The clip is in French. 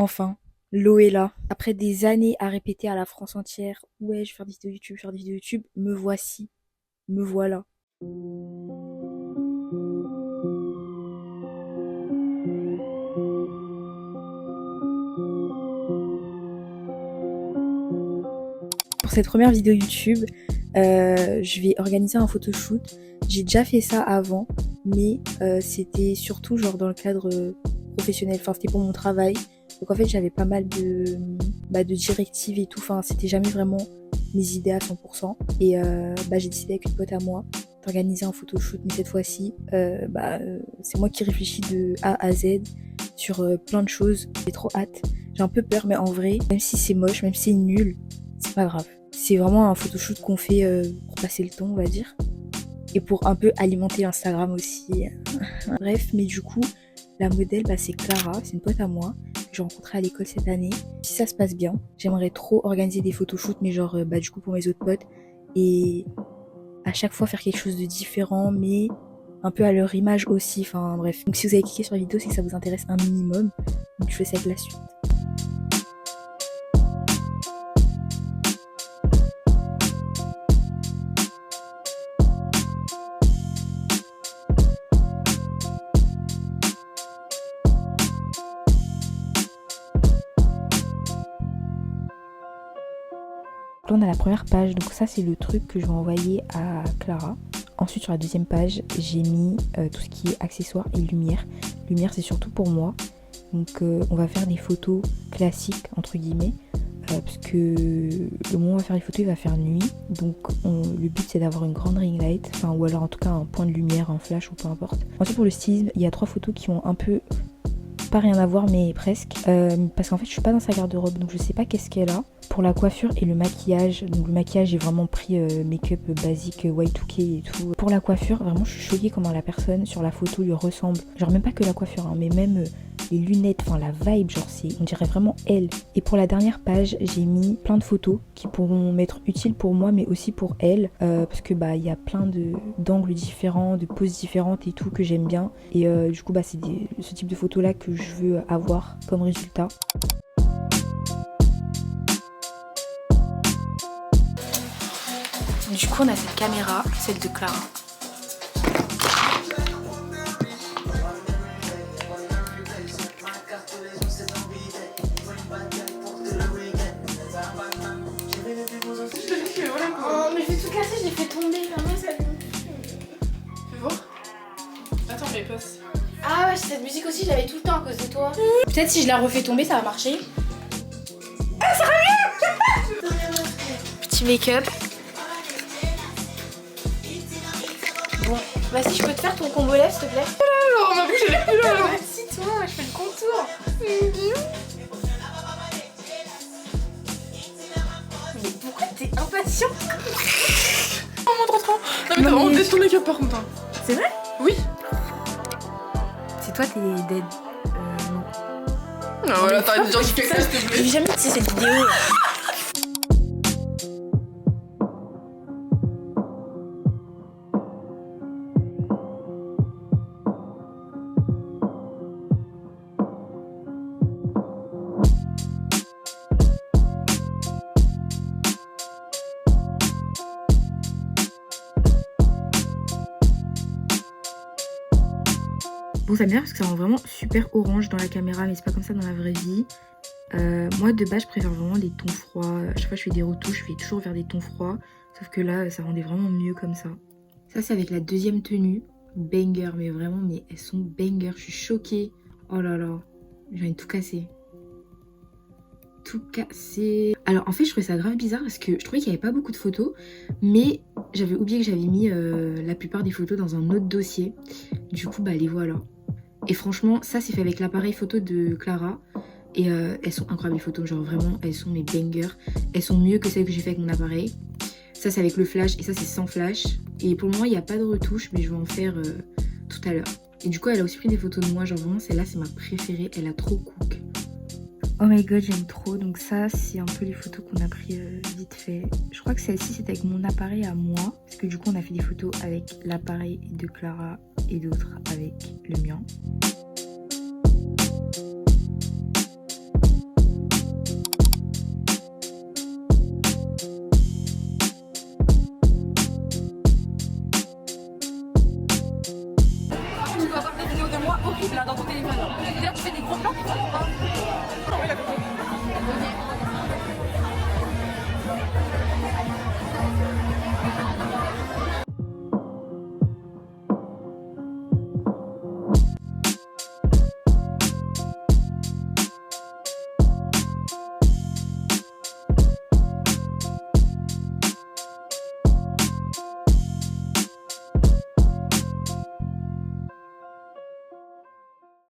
Enfin, l'eau est là. Après des années à répéter à la France entière, ouais, je vais faire des vidéos YouTube, faire des vidéos YouTube, me voici, me voilà. Pour cette première vidéo YouTube, je vais organiser un photoshoot. J'ai déjà fait ça avant, mais c'était surtout genre dans le cadre professionnel, enfin c'était pour mon travail. Donc en fait j'avais pas mal de directives et tout, enfin c'était jamais vraiment mes idées à 100%. Et j'ai décidé avec une pote à moi d'organiser un photoshoot, mais cette fois-ci c'est moi qui réfléchis de A à Z sur plein de choses. J'ai trop hâte, j'ai un peu peur, mais en vrai, même si c'est moche, même si c'est nul, c'est pas grave. C'est vraiment un photoshoot qu'on fait pour passer le temps, on va dire. Et pour un peu alimenter l'Instagram aussi. Bref, mais du coup, la modèle, c'est Clara, c'est une pote à moi que j'ai rencontrée à l'école cette année. Si ça se passe bien, j'aimerais trop organiser des photoshoots, mais genre, du coup, pour mes autres potes. Et à chaque fois faire quelque chose de différent, mais un peu à leur image aussi. Enfin, bref. Donc, si vous avez cliqué sur la vidéo, c'est que ça vous intéresse un minimum. Donc, je fais ça avec la suite. Là, on a la première page, donc ça c'est le truc que je vais envoyer à Clara. Ensuite sur la deuxième page, j'ai mis tout ce qui est accessoires et lumière. Lumière c'est surtout pour moi, donc on va faire des photos classiques entre guillemets, parce que le moment où on va faire les photos il va faire nuit, donc le but c'est d'avoir une grande ring light, enfin ou alors en tout cas un point de lumière, un flash ou peu importe. Ensuite pour le stylisme, il y a 3 photos qui ont un peu pas rien à voir mais presque, parce qu'en fait je suis pas dans sa garde-robe, donc je sais pas qu'est-ce qu'elle a. Pour la coiffure et le maquillage, donc le maquillage j'ai vraiment pris make-up basique Y2K et tout. Pour la coiffure, vraiment je suis choquée comment la personne sur la photo lui ressemble. Genre même pas que la coiffure, hein, mais même les lunettes, enfin la vibe, genre on dirait vraiment elle. Et pour la dernière page, j'ai mis plein de photos qui pourront m'être utiles pour moi mais aussi pour elle, parce que il y a plein d'angles différents, de poses différentes et tout que j'aime bien. Et du coup c'est ce type de photos là que je veux avoir comme résultat. Du coup, on a cette caméra, celle de Clara. Oh, mais je vais tout casser, je l'ai fait tomber. Maman, ça... Fais voir. Attends, mais passe. Ah ouais, cette musique aussi, je l'avais tout le temps à cause de toi. Peut-être si je la refais tomber, ça va marcher. Ah, ça revient. Petit make-up. Bon, vas-y, je peux te faire ton combo lèvres, s'il te plaît? Alors, ma bouche elle est plus là. Assis-toi, je fais le contour. Mais pourquoi t'es impatiente? Oh mon trop. Non mais t'as vraiment dead ton make-up par contre. Hein. C'est vrai? Oui. C'est toi, t'es dead. Non. Ah voilà, t'arrêtes de dire qu'il fait ça s'il te J'ai plaît. jamais dit cette vidéo. Bon, ça m'énerve parce que ça rend vraiment super orange dans la caméra, mais c'est pas comme ça dans la vraie vie. Moi, de base, je préfère vraiment les tons froids. À chaque fois que je fais des retouches, je fais toujours vers des tons froids. Sauf que là, ça rendait vraiment mieux comme ça. Ça, c'est avec la deuxième tenue. Banger, mais vraiment, mais elles sont banger. Je suis choquée. Oh là là, j'ai envie de tout casser. Tout casser. Alors, en fait, je trouvais ça grave bizarre parce que je trouvais qu'il n'y avait pas beaucoup de photos. Mais j'avais oublié que j'avais mis la plupart des photos dans un autre dossier. Du coup, les voilà. Et franchement, ça c'est fait avec l'appareil photo de Clara. Et elles sont incroyables les photos, genre vraiment elles sont mes bangers. Elles sont mieux que celles que j'ai fait avec mon appareil. Ça c'est avec le flash et ça c'est sans flash. Et pour moi il n'y a pas de retouche mais je vais en faire tout à l'heure. Et du coup elle a aussi pris des photos de moi, genre vraiment celle-là c'est ma préférée, elle a trop cook. Oh my god j'aime trop, donc ça c'est un peu les photos qu'on a pris vite fait. Je crois que celle-ci c'était avec mon appareil à moi. Parce que du coup on a fait des photos avec l'appareil de Clara et d'autres avec le mien. moi horrible là dans ton téléphone. D'ailleurs, tu fais des gros plans qui font pas. Non, mais d'accord.